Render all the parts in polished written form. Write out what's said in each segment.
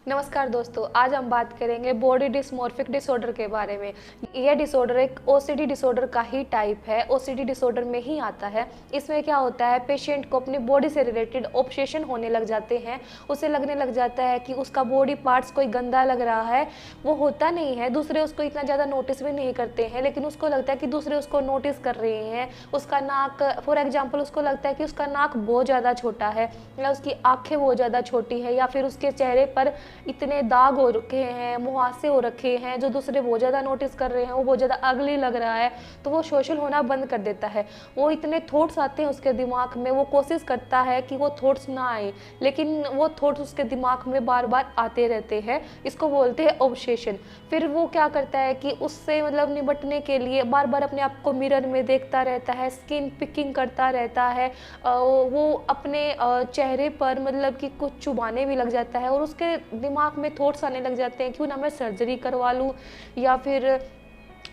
नमस्कार दोस्तों, आज हम बात करेंगे बॉडी डिस्मॉर्फिक डिसऑर्डर के बारे में। यह डिसऑर्डर एक ओसीडी डिसऑर्डर का ही टाइप है, ओसीडी डिसऑर्डर में ही आता है। इसमें क्या होता है, पेशेंट को अपनी बॉडी से रिलेटेड ऑब्सेशन होने लग जाते हैं। उसे लगने लग जाता है कि उसका बॉडी पार्ट्स कोई गंदा लग रहा है। वो होता नहीं है, दूसरे उसको इतना ज़्यादा नोटिस भी नहीं करते हैं, लेकिन उसको लगता है कि दूसरे उसको नोटिस कर रहे हैं। उसका नाक, फॉर एग्जाम्पल, उसको लगता है कि उसका नाक बहुत ज़्यादा छोटा है, या उसकी आँखें बहुत ज़्यादा छोटी है, या फिर उसके चेहरे पर इतने दाग हो रखे हैं, मुहासे हो रखे हैं जो दूसरे बहुत ज़्यादा नोटिस कर रहे हैं, वो बहुत ज़्यादा अगली लग रहा है, तो वो सोशल होना बंद कर देता है। वो इतने थॉट्स आते हैं उसके दिमाग में, वो कोशिश करता है कि वो थॉट्स ना आए, लेकिन वो थॉट्स उसके दिमाग में बार बार आते रहते हैं। इसको बोलते हैं ऑब्सेशन। फिर वो क्या करता है कि उससे निपटने के लिए बार बार अपने आप को मिरर में देखता रहता है, स्किन पिकिंग करता रहता है। वो अपने चेहरे पर कि कुछ चुभाने भी लग जाता है, और उसके दिमाग में थॉट्स आने लग जाते हैं क्यों ना मैं सर्जरी करवा लूँ, या फिर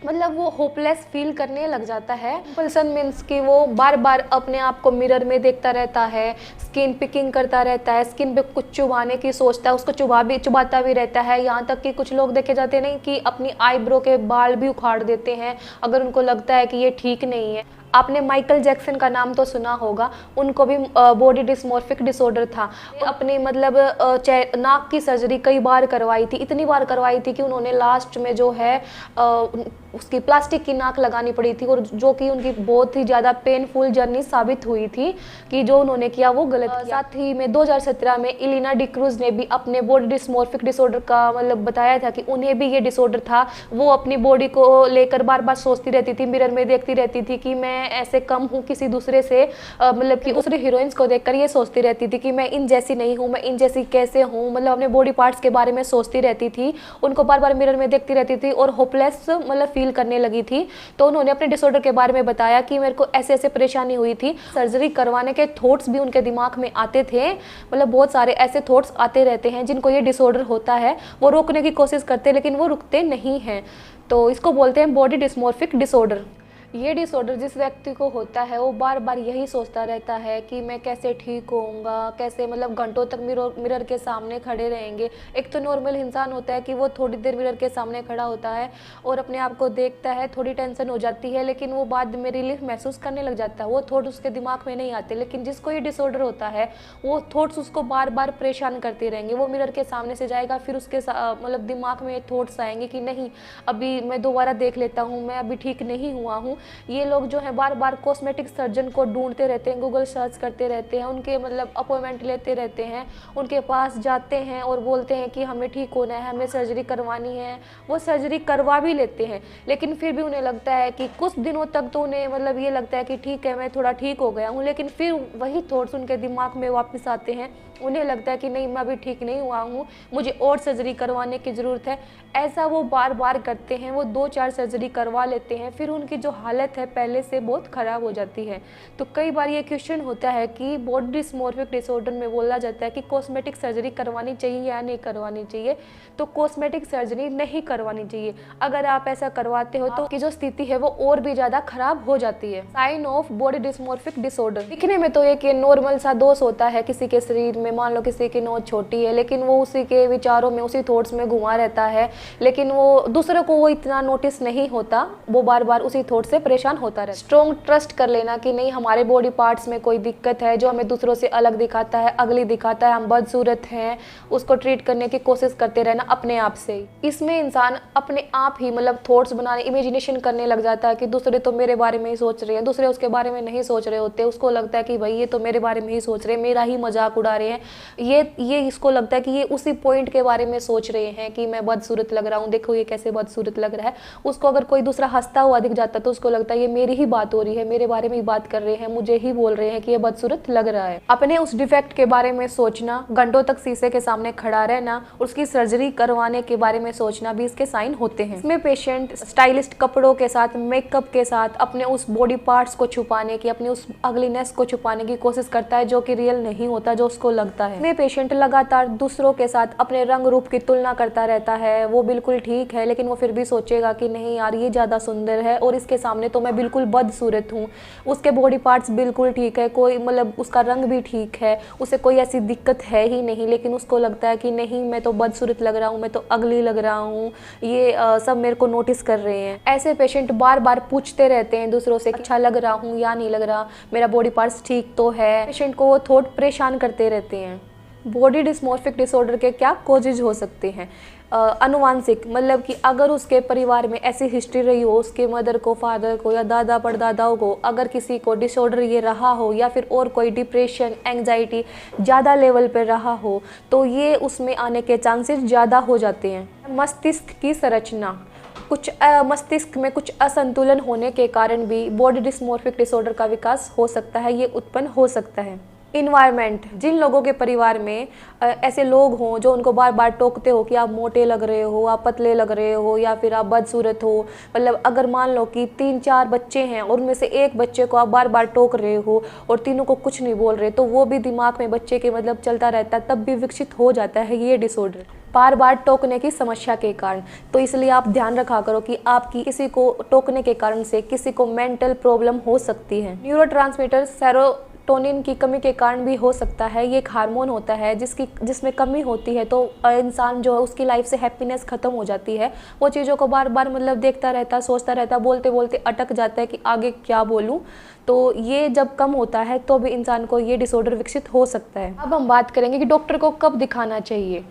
वो होपलेस फील करने लग जाता है। कंपल्सन मीन्स कि वो बार बार अपने आप को मिरर में देखता रहता है, स्किन पिकिंग करता रहता है, स्किन पे कुछ चुभाने की सोचता है, उसको चुभाता भी रहता है। यहाँ तक कि कुछ लोग देखे जाते नहीं कि अपनी आईब्रो के बाल भी उखाड़ देते हैं अगर उनको लगता है कि ये ठीक नहीं है। आपने माइकल जैक्सन का नाम तो सुना होगा, उनको भी बॉडी डिस्मॉर्फिक डिसऑर्डर था। अपनी नाक की सर्जरी कई बार करवाई थी, इतनी बार करवाई थी कि उन्होंने लास्ट में जो है उसकी प्लास्टिक की नाक लगानी पड़ी थी, और जो कि उनकी बहुत ही ज़्यादा पेनफुल जर्नी साबित हुई थी कि जो उन्होंने किया वो गलत किया। साथ ही में 2017 में इलिना डिक्रूज ने भी अपने बॉडी डिस्मॉर्फिक डिसऑर्डर का बताया था कि उन्हें भी ये डिसऑर्डर था। वो अपनी बॉडी को लेकर बार बार सोचती रहती थी, मिरर में देखती रहती थी कि मैं ऐसे कम हूँ किसी दूसरे से, कि दूसरे हीरोइंस को देखकर ये सोचती रहती थी कि मैं इन जैसी नहीं हूँ, मैं इन जैसी कैसे हूँ। अपने बॉडी पार्ट्स के बारे में सोचती रहती थी, उनको बार बार मिरर में देखती रहती थी और होपलेस फील करने लगी थी। तो उन्होंने अपने डिसऑर्डर के बारे में बताया कि मेरे को ऐसे ऐसे परेशानी हुई थी। सर्जरी करवाने के थॉट्स भी उनके दिमाग में आते थे, बहुत सारे ऐसे थॉट्स आते रहते हैं जिनको ये डिसऑर्डर होता है। वो रोकने की कोशिश करते हैं लेकिन वो रुकते नहीं हैं। तो इसको बोलते हैं बॉडी डिस्मॉर्फिक डिसऑर्डर। ये डिसऑर्डर जिस व्यक्ति को होता है वो बार बार यही सोचता रहता है कि मैं कैसे ठीक होऊंगा, कैसे घंटों तक मिरर के सामने खड़े रहेंगे। एक तो नॉर्मल इंसान होता है कि वो थोड़ी देर मिरर के सामने खड़ा होता है और अपने आप को देखता है, थोड़ी टेंशन हो जाती है, लेकिन वो बाद में रिलीफ महसूस करने लग जाता है। वो थॉट उसके दिमाग में नहीं आते। लेकिन जिसको ये डिसऑर्डर होता है वो थॉट्स उसको बार बार परेशान करते रहेंगे। वो मिरर के सामने से जाएगा, फिर उसके दिमाग में थॉट्स आएंगे कि नहीं, अभी मैं दोबारा देख लेता हूँ, मैं अभी ठीक नहीं हुआ हूँ। ये लोग जो है बार बार कॉस्मेटिक सर्जन को ढूंढते रहते हैं, गूगल सर्च करते रहते हैं, उनके अपॉइंटमेंट लेते रहते हैं, उनके पास जाते हैं और बोलते हैं कि हमें ठीक होना है, हमें सर्जरी करवानी है। वो सर्जरी करवा भी लेते हैं, लेकिन फिर भी उन्हें लगता है कि कुछ दिनों तक तो उन्हें ये लगता है कि ठीक है, मैं थोड़ा ठीक हो गया हूँ, लेकिन फिर वही थॉट्स उनके दिमाग में वापस आते हैं। उन्हें लगता है कि नहीं, मैं अभी ठीक नहीं हुआ हूँ, मुझे और सर्जरी करवाने की ज़रूरत है। ऐसा वो बार बार करते हैं। वो 2-4 सर्जरी करवा लेते हैं, फिर उनकी जो हालत है पहले से बहुत ख़राब हो जाती है। तो कई बार ये क्वेश्चन होता है कि बॉडी डिस्मॉर्फिक डिसऑर्डर में बोला जाता है कि कॉस्मेटिक सर्जरी करवानी चाहिए या नहीं करवानी चाहिए। तो कॉस्मेटिक सर्जरी नहीं करवानी चाहिए। अगर आप ऐसा करवाते हो तो आपकी जो स्थिति है वो और भी ज़्यादा खराब हो जाती है। Sign of body dysmorphic disorder. दिखने में तो एक नॉर्मल सा दोष होता है किसी के शरीर में। मान लो किसी की नोज छोटी है, लेकिन वो उसी के विचारों में, उसी थॉट्स में घुमा रहता है, लेकिन वो दूसरों को वो इतना नोटिस नहीं होता। वो बार बार उसी थॉट से परेशान होता रहता है। स्ट्रॉन्ग ट्रस्ट कर लेना कि नहीं, हमारे बॉडी पार्ट्स में कोई दिक्कत है जो हमें दूसरों से अलग दिखाता है, अगली दिखाता है, हम बदसूरत हैं, उसको ट्रीट करने की कोशिश करते रहना अपने आप से ही। इसमें इंसान अपने आप ही थॉट्स बनाने, इमेजिनेशन करने लग जाता है कि दूसरे तो मेरे बारे में ही सोच रहे हैं, दूसरे उसके बारे में नहीं सोच रहे होते। उसको लगता है कि भाई ये तो मेरे बारे में ही सोच रहे हैं, मेरा ही मजाक उड़ा रहे हैं। ये इसको लगता है कि ये उसी पॉइंट के बारे में सोच रहे हैं कि मैं बदसूरत लग रहा हूँ, देखो ये कैसे बदसूरत लग रहा है। उसको अगर कोई दूसरा हंसता हुआ दिख जाता तो उसको लगता है ये मेरी ही बात हो रही है, मेरे बारे में ही बात कर रहे हैं, मुझे ही बोल रहे हैं कि ये बदसूरत लग रहा है। अपने उस डिफेक्ट के बारे में सोचना, घंटों तक शीशे के सामने खड़ा रहना, उसकी सर्जरी करवाने के बारे में सोचना भी इसके साइन होते हैं। इसमें पेशेंट स्टाइलिस्ट कपड़ों के साथ, मेकअप के साथ अपने उस बॉडी पार्ट्स को छुपाने की, अपनी उस अगलीनेस को छुपाने की कोशिश करता है जो कि रियल नहीं होता, जो उसको लगता बढ़ता है। में पेशेंट लगातार दूसरों के साथ अपने रंग रूप की तुलना करता रहता है। वो बिल्कुल ठीक है लेकिन वो फिर भी सोचेगा कि नहीं यार ये ज़्यादा सुंदर है और इसके सामने तो मैं बिल्कुल बदसूरत हूँ। उसके बॉडी पार्ट्स बिल्कुल ठीक है, कोई मतलब उसका रंग भी ठीक है, उसे कोई ऐसी दिक्कत है ही नहीं, लेकिन उसको लगता है कि नहीं मैं तो बदसूरत लग रहा हूँ, मैं तो अगली लग रहा हूँ, ये सब मेरे को नोटिस कर रहे हैं। ऐसे पेशेंट बार बार पूछते रहते हैं दूसरों से अच्छा लग रहा हूँ या नहीं लग रहा, मेरा बॉडी पार्ट्स ठीक तो है। पेशेंट को वो थॉट परेशान करते रहते हैं। बॉडी डिस्मॉर्फिक डिसऑर्डर के क्या कॉजेज हो सकते हैं? अनुवांशिक, मतलब कि अगर उसके परिवार में ऐसी हिस्ट्री रही हो, उसके मदर को, फादर को या दादा परदादाओं को अगर किसी को डिसऑर्डर ये रहा हो या फिर और कोई डिप्रेशन, एंग्जाइटी ज़्यादा लेवल पर रहा हो तो ये उसमें आने के चांसेस ज़्यादा हो जाते हैं। मस्तिष्क की संरचना, कुछ मस्तिष्क में कुछ असंतुलन होने के कारण भी बॉडी डिस्मॉर्फिक डिसऑर्डर का विकास हो सकता है, ये उत्पन्न हो सकता है। इन्वायरमेंट, जिन लोगों के परिवार में ऐसे लोग हों जो उनको बार बार टोकते हो कि आप मोटे लग रहे हो, आप पतले लग रहे हो या फिर आप बदसूरत हो, मतलब अगर मान लो कि 3-4 बच्चे हैं और उनमें से एक बच्चे को आप बार बार टोक रहे हो और तीनों को कुछ नहीं बोल रहे, तो वो भी दिमाग में बच्चे के मतलब चलता रहता है, तब भी विकसित हो जाता है ये डिसऑर्डर बार बार टोकने की समस्या के कारण। तो इसलिए आप ध्यान रखा करो कि आपकी किसी को टोकने के कारण से किसी को मेंटल प्रॉब्लम हो सकती है। न्यूरोट्रांसमीटर सेरोटोनिन की कमी के कारण भी हो सकता है। ये एक हार्मोन होता है जिसमें कमी होती है तो इंसान जो है उसकी लाइफ से हैप्पीनेस खत्म हो जाती है। वो चीज़ों को बार बार मतलब देखता रहता, सोचता रहता, बोलते बोलते अटक जाता है कि आगे क्या बोलूं। तो ये जब कम होता है तो भी इंसान को ये डिसऑर्डर विकसित हो सकता है। अब हम बात करेंगे कि डॉक्टर को कब दिखाना चाहिए।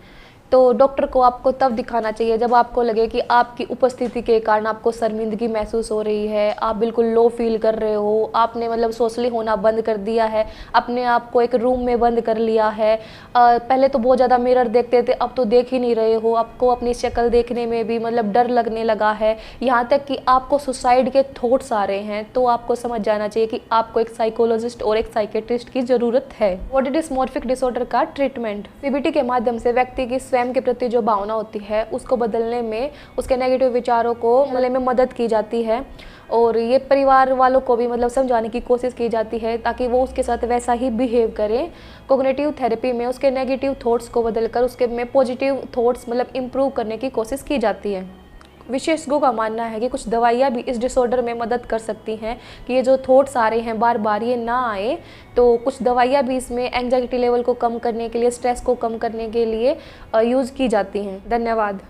तो डॉक्टर को आपको तब दिखाना चाहिए जब आपको लगे कि आपकी उपस्थिति के कारण आपको शर्मिंदगी महसूस हो रही है, आप बिल्कुल लो फील कर रहे हो, आपने मतलब सोशली होना बंद कर दिया है, अपने आप को एक रूम में बंद कर लिया है। पहले तो बहुत ज़्यादा मिरर देखते थे, अब तो देख ही नहीं रहे हो, आपको अपनी शक्ल देखने में भी मतलब डर लगने लगा है, यहाँ तक कि आपको सुसाइड के थॉट्स आ रहे हैं। तो आपको समझ जाना चाहिए कि आपको एक साइकोलॉजिस्ट और एक साइकेट्रिस्ट की ज़रूरत है। बॉडी डिस्मॉर्फिक डिसऑर्डर का ट्रीटमेंट सीबीटी के माध्यम से व्यक्ति की स्वयं के प्रति जो भावना होती है उसको बदलने में, उसके नेगेटिव विचारों को बदलने में मदद की जाती है और ये परिवार वालों को भी मतलब समझाने की कोशिश की जाती है ताकि वो उसके साथ वैसा ही बिहेव करें। कोग्निटिव थेरेपी में उसके नेगेटिव थॉट्स को बदलकर उसके में पॉजिटिव थॉट्स मतलब इम्प्रूव करने की कोशिश की जाती है। विशेषज्ञों का मानना है कि कुछ दवाइयाँ भी इस डिसऑर्डर में मदद कर सकती हैं कि ये जो थॉट्स आ रहे हैं बार बार ये ना आए। तो कुछ दवाइयाँ भी इसमें एंग्जाइटी लेवल को कम करने के लिए, स्ट्रेस को कम करने के लिए यूज़ की जाती हैं। धन्यवाद।